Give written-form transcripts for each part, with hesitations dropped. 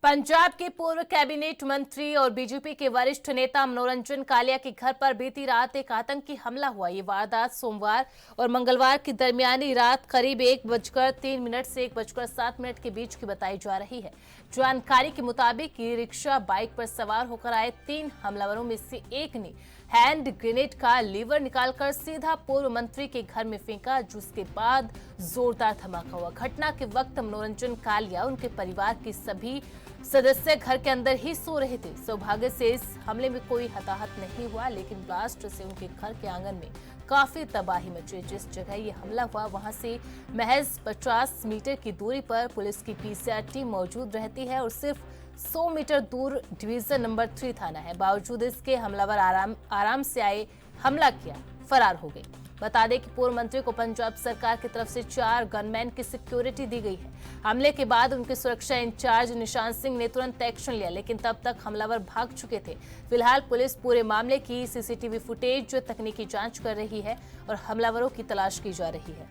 पंजाब के पूर्व कैबिनेट मंत्री और बीजेपी के वरिष्ठ नेता मनोरंजन कालिया के घर पर बीती रात एक आतंकी हमला हुआ। ये वारदात सोमवार और मंगलवार की दरमियानी रात करीब 1:03 से 1:07 के बीच की बताई जा रही है। जानकारी के मुताबिक ये रिक्शा बाइक पर सवार होकर आए 3 हमलावरों में से एक ने हैंड ग्रेनेड का लीवर निकालकर सीधा पूर्व मंत्री के घर में फेंका, जिसके बाद जोरदार धमाका हुआ। घटना के वक्त मनोरंजन कालिया उनके परिवार के सभी सदस्य घर के अंदर ही सो रहे थे। सौभाग्य से इस हमले में कोई हताहत नहीं हुआ, लेकिन ब्लास्ट से उनके घर के आंगन में काफी तबाही मची। जिस जगह ये हमला हुआ वहां से महज 50 मीटर की दूरी पर पुलिस की पीसीआर टीम मौजूद रहती है और सिर्फ 100 मीटर दूर डिवीजन नंबर 3 थाना है। बावजूद इसके हमलावर आराम से आए, हमला किया, फरार हो गए। बता दें कि पूर्व मंत्री को पंजाब सरकार की तरफ से 4 गनमैन की सिक्योरिटी दी गई है। हमले के बाद उनके सुरक्षा इंचार्ज निशांत सिंह ने तुरंत एक्शन लिया, लेकिन तब तक हमलावर भाग चुके थे। फिलहाल पुलिस पूरे मामले की सीसीटीवी फुटेज तकनीकी जांच कर रही है और हमलावरों की तलाश की जा रही है।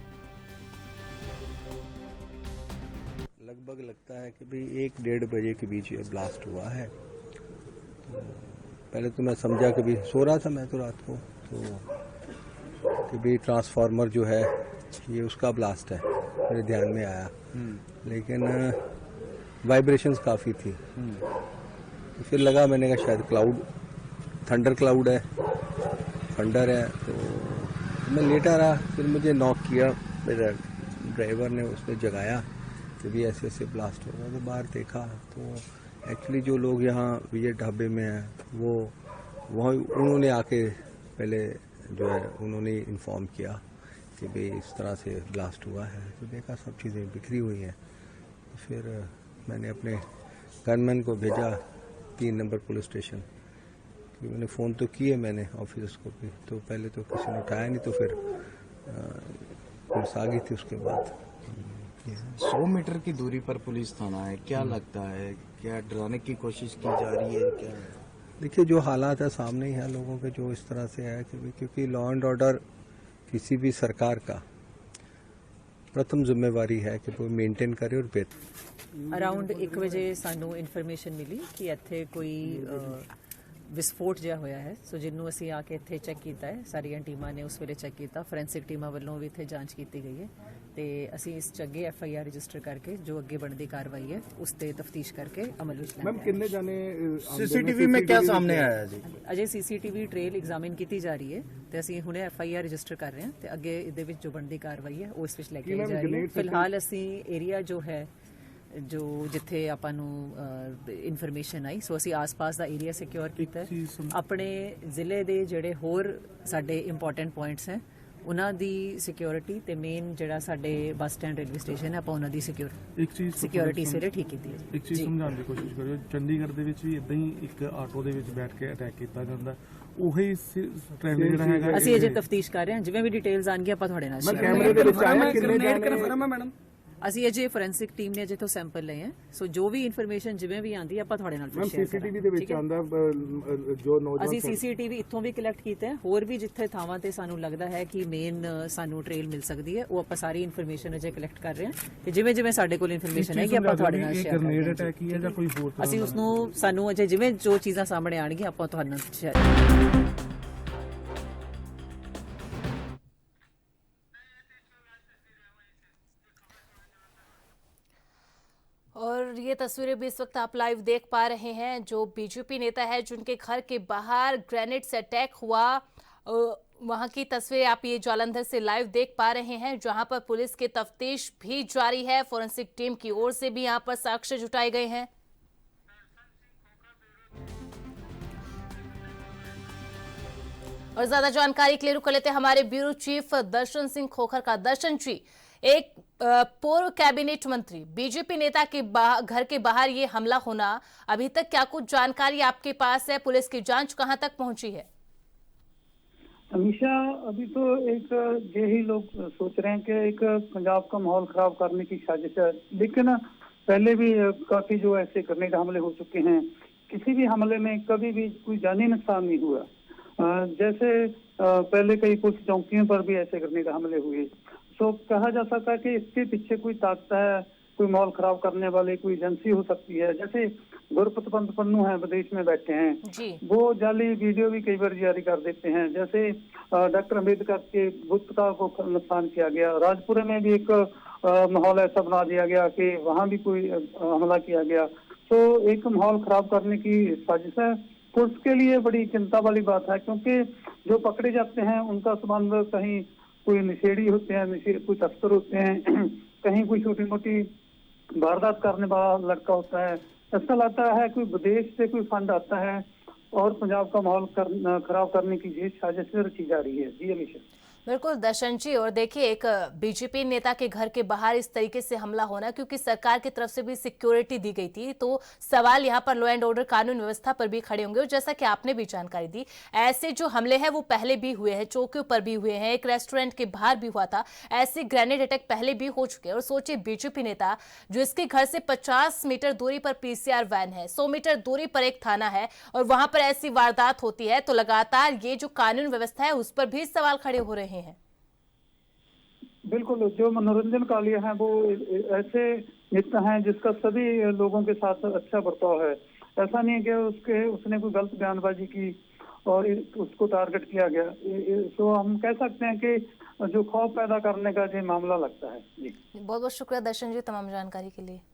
लगभग लगता है कि भाई 1-1:30 बजे के बीच ये ब्लास्ट हुआ है। तो पहले तो मैं समझा कि भाई सो रहा था मैं तो रात को, तो कि भाई ट्रांसफार्मर जो है ये उसका ब्लास्ट है, मेरे ध्यान में आया। लेकिन वाइब्रेशंस काफ़ी थी, तो फिर लगा, मैंने कहा शायद क्लाउड, थंडर क्लाउड है, थंडर है। तो मैं लेटा रहा, फिर मुझे नॉक किया, मेरा ड्राइवर ने उसने जगाया कि भी ऐसे ऐसे ब्लास्ट हो रहा। तो बाहर देखा तो एक्चुअली जो लोग यहाँ विजय ढाबे में हैं वो उन्होंने आके पहले जो है उन्होंने इन्फॉर्म किया कि भाई इस तरह से ब्लास्ट हुआ है। तो देखा सब चीज़ें बिखरी हुई हैं। तो फिर मैंने अपने गनमैन को भेजा 3 नंबर पुलिस स्टेशन, क्योंकि मैंने फ़ोन तो किए मैंने ऑफिसर्स को भी, तो पहले तो किसी ने उठाया नहीं, तो फिर पुलिस आ गई थी उसके बाद। 100 मीटर की दूरी पर पुलिस थाना है, क्या लगता है, क्या डराने की कोशिश की जा रही है क्या? देखिए, जो हालात है सामने ही है लोगों के, जो इस तरह से है कि क्योंकि लॉ एंड ऑर्डर किसी भी सरकार का प्रथम जिम्मेवारी है कि वो मेंटेन करे और बेहतर। अराउंड 1 ਵਜੇ ਸਾਨੂੰ ਇਨਫੋਰਮੇਸ਼ਨ ਮਿਲੀ ਕਿ ਇੱਥੇ ਕੋਈ ਵਿਸਫੋਟ ਜਿਹਾ ਹੋਇਆ ਹੈ। ਸੋ ਜਿਹਨੂੰ ਅਸੀਂ ਆ ਕੇ ਇੱਥੇ ਚੈੱਕ ਕੀਤਾ ਹੈ, ਸਾਰੀਆਂ ਟੀਮਾਂ ਨੇ ਉਸ ਵੇਲੇ ਚੈੱਕ ਕੀਤਾ, ਫੋਰੈਂਸਿਕ ਟੀਮਾਂ ਵੱਲੋਂ ਵੀ ਇੱਥੇ ਜਾਂਚ ਕੀਤੀ ਗਈ ਹੈ ਤੇ ਅਸੀਂ ਇਸ 'ਚ ਅੱਗੇ FIR ਰਜਿਸਟਰ ਕਰਕੇ ਜੋ ਅੱਗੇ ਬਣਦੀ ਕਾਰਵਾਈ ਹੈ ਉਸ ਤੇ ਤਫਤੀਸ਼ ਕਰਕੇ ਅਮਲ ਵਿੱਚ ਲਿਆਂਦਾ। मैम कितने जाने सीसीटीवी में क्या सामने आया जी? ਅਜੇ CCTV ਟ੍ਰੇਲ ਐਗਜ਼ਾਮਿਨ ਕੀਤੀ ਜਾ ਰਹੀ ਹੈ ਤੇ ਅਸੀਂ ਹੁਣੇ FIR ਰਜਿਸਟਰ ਕਰ ਰਹੇ ਹਾਂ ਤੇ ਅੱਗੇ ਇਹਦੇ ਵਿੱਚ ਜੋ ਬਣਦੀ ਕਾਰਵਾਈ ਹੈ ਉਹ ਇਸ ਵਿੱਚ ਲੈ ਕੇ ਜਾ ਰਹੀ ਹੈ। ਫਿਲਹਾਲ ਅਸੀਂ ਏਰੀਆ ਜੋ ਹੈ ਜੋ ਜਿੱਥੇ ਆਪਾਂ ਨੂੰ ਇਨਫੋਰਮੇਸ਼ਨ ਆਈ, ਸੋ ਅਸੀਂ ਆਸ-ਪਾਸ ਦਾ ਏਰੀਆ ਸਿਕਿਉਰ ਕੀਤਾ ਹੈ। ਆਪਣੇ ਜ਼ਿਲ੍ਹੇ ਦੇ ਜਿਹੜੇ ਹੋਰ ਸਾਡੇ ਇੰਪੋਰਟੈਂਟ ਪੁਆਇੰਟਸ ਹੈ ਉਹਨਾਂ ਦੀ ਸਿਕਿਉਰਿਟੀ ਤੇ ਮੇਨ ਜਿਹੜਾ ਸਾਡੇ ਬੱਸ ਸਟੈਂਡ ਰੇਲਵੇ ਸਟੇਸ਼ਨ ਹੈ ਆਪਾਂ ਉਹਨਾਂ ਦੀ ਸਿਕਿਉਰਿਟੀ ਸਿਰੇ ਠੀਕ ਕੀਤੀ ਹੈ। ਇੱਕ ਚੀਜ਼ ਸਮਝਾਉਣ ਦੀ ਕੋਸ਼ਿਸ਼ ਕਰਿਓ, ਚੰਡੀਗੜ੍ਹ ਦੇ ਵਿੱਚ ਵੀ ਇਦਾਂ ਹੀ ਇੱਕ ਆਟੋ ਦੇ ਵਿੱਚ ਬੈਠ ਕੇ ਅਟੈਕ ਕੀਤਾ ਜਾਂਦਾ, ਉਹੀ ਟ੍ਰੈਵਲਿੰਗ ਜਿਹੜਾ ਹੈਗਾ। ਅਸੀਂ ਅਜੇ ਤਫਤੀਸ਼ ਕਰ ਰਹੇ ਹਾਂ, ਜਿਵੇਂ ਵੀ ਡਿਟੇਲਸ ਆਣਗੀਆਂ ਆਪਾਂ ਤੁਹਾਡੇ ਨਾਲ ਸ਼ੇਅਰ कैमरे के ਵਿੱਚ ਆਇਆ ਕਿੰਨੇ ਜਾਣੇ? मैडम ਅਸੀਂ ਅਜੇ ਫੋਰੈਂਸਿਕ ਟੀਮ ਨੇ ਅਜੇ ਤੋਂ ਸੈਂਪਲ ਲਏ ਹੈ, ਸੋ ਜੋ ਵੀ ਇਨਫੋਰਮੇਸ਼ਨ ਜਿਵੇਂ ਵੀ ਆਂਦੀ ਆਪਾਂ ਤੁਹਾਡੇ ਨਾਲ ਸ਼ੇਅਰ ਕਰਾਂਗੇ। सीसीटीवी ਦੇ ਵਿੱਚ ਆਂਦਾ ਜੋ ਨੌਜਵਾਨ ਅਸੀਂ CCTV ਇੱਥੋਂ ਵੀ ਕਲੈਕਟ ਕੀਤਾ ਹੈ, ਹੋਰ ਵੀ ਜਿੱਥੇ ਥਾਵਾਂ ਤੇ ਸਾਨੂੰ ਲੱਗਦਾ ਹੈ ਕਿ ਮੇਨ ਸਾਨੂੰ ਟ੍ਰੇਲ ਮਿਲ ਸਕਦੀ ਹੈ, ਉਹ ਆਪਾਂ ਸਾਰੀ ਇਨਫੋਰਮੇਸ਼ਨ ਅਜੇ ਕਲੈਕਟ ਕਰ ਰਹੇ ਹਾਂ ਤੇ ਜਿਵੇਂ ਜਿਵੇਂ ਸਾਡੇ ਕੋਲ ਇਨਫੋਰਮੇਸ਼ਨ ਹੈ ਕਿ ਆਪਾਂ ਤੁਹਾਡੇ ਨਾਲ ਸ਼ੇਅਰ ਕਰਾਂਗੇ। ਗ੍ਰੇਨੇਡ ਅਟੈਕ ਹੀ ਹੈ ਜਾਂ ਕੋਈ ਹੋਰ ਅਸੀਂ ਉਸ ਨੂੰ ਸਾਨੂੰ ਅਜੇ ਜਿਵੇਂ ਜੋ ਚੀਜ਼ਾਂ ਸਾਹਮਣੇ ਆਣਗੀਆਂ ਆਪਾਂ ਤੁਹਾਡੇ ਨਾਲ ਸ਼ੇਅਰ। और ये तस्वीरें भी इस वक्त आप लाइव देख पा रहे हैं। जो बीजेपी नेता है जिनके घर के बाहर ग्रेनेड से अटैक हुआ, वहां की तस्वीरें आप ये जालंधर से लाइव देख पा रहे हैं, जहां पर पुलिस की तफ्तीश भी जारी है। फोरेंसिक टीम की ओर से भी यहां पर साक्ष्य जुटाए गए हैं। और ज्यादा जानकारी के लिए रुक लेते हैं हमारे ब्यूरो चीफ दर्शन सिंह खोखर का। दर्शन जी, एक पूर्व कैबिनेट मंत्री बीजेपी नेता के घर के बाहर ये हमला होना, अभी तक क्या कुछ जानकारी आपके पास है? पुलिस की जांच कहां तक पहुंची है? हमेशा अभी तो एक यही लोग सोच रहे हैं कि एक पंजाब का माहौल खराब करने की साजिश है, लेकिन पहले भी काफी जो ऐसे ग्रेनेड हमले हो चुके हैं। किसी भी हमले में कभी भी कोई जानी नुकसान नहीं हुआ। जैसे पहले कई कुछ चौकियों पर भी ऐसे ग्रेनेड हमले हुए। तो कहा जा सकता है कि इसके पीछे कोई ताकत है कोई माहौल खराब करने वाली कोई एजेंसी हो सकती है। जैसे गुरपत पंत पन्नू हैं, विदेश में बैठे हैं, जी वो जाली वीडियो भी कई बार जारी कर देते हैं। जैसे डॉक्टर अम्बेडकर के बुत का को नुकसान किया गया, राजपुरे में भी एक माहौल ऐसा बना दिया गया कि वहां भी कोई हमला किया गया। तो एक माहौल खराब करने की साजिश है। पुलिस के लिए बड़ी चिंता वाली बात है, क्योंकि जो पकड़े जाते हैं उनका संबंध कहीं कोई नशेड़ी होते हैं, कोई तस्कर होते हैं, कहीं कोई छोटी मोटी वारदात करने वाला लड़का होता है। ऐसा लगता है कोई विदेश से कोई फंड आता है और पंजाब का माहौल खराब करने की ये साजिश रची जा रही है। जी अमीशा। बिल्कुल दर्शन जी, और देखिए एक बीजेपी नेता के घर के बाहर इस तरीके से हमला होना, क्योंकि सरकार की तरफ से भी सिक्योरिटी दी गई थी, तो सवाल यहाँ पर लॉ एंड ऑर्डर कानून व्यवस्था पर भी खड़े होंगे। और जैसा कि आपने भी जानकारी दी, ऐसे जो हमले हैं वो पहले भी हुए हैं, चौकियों पर भी हुए हैं, एक रेस्टोरेंट के बाहर भी हुआ था, ऐसे ग्रेनेड अटैक पहले भी हो चुके हैं। और सोचिए बीजेपी नेता जो इसके घर से 50 मीटर दूरी पर पीसीआर वैन है, 100 मीटर दूरी पर एक थाना है, और वहां पर ऐसी वारदात होती है, तो लगातार ये जो कानून व्यवस्था है उस पर भी सवाल खड़े हो रहे हैं। बिल्कुल, जो मनोरंजन कालिया है वो ऐसे नेता हैं जिसका सभी लोगों के साथ अच्छा बर्ताव है। ऐसा नहीं है कि उसने कोई गलत बयानबाजी की और उसको टारगेट किया गया। तो हम कह सकते हैं कि जो खौफ पैदा करने का ये मामला लगता है। जी बहुत बहुत शुक्रिया दर्शन जी तमाम जानकारी के लिए।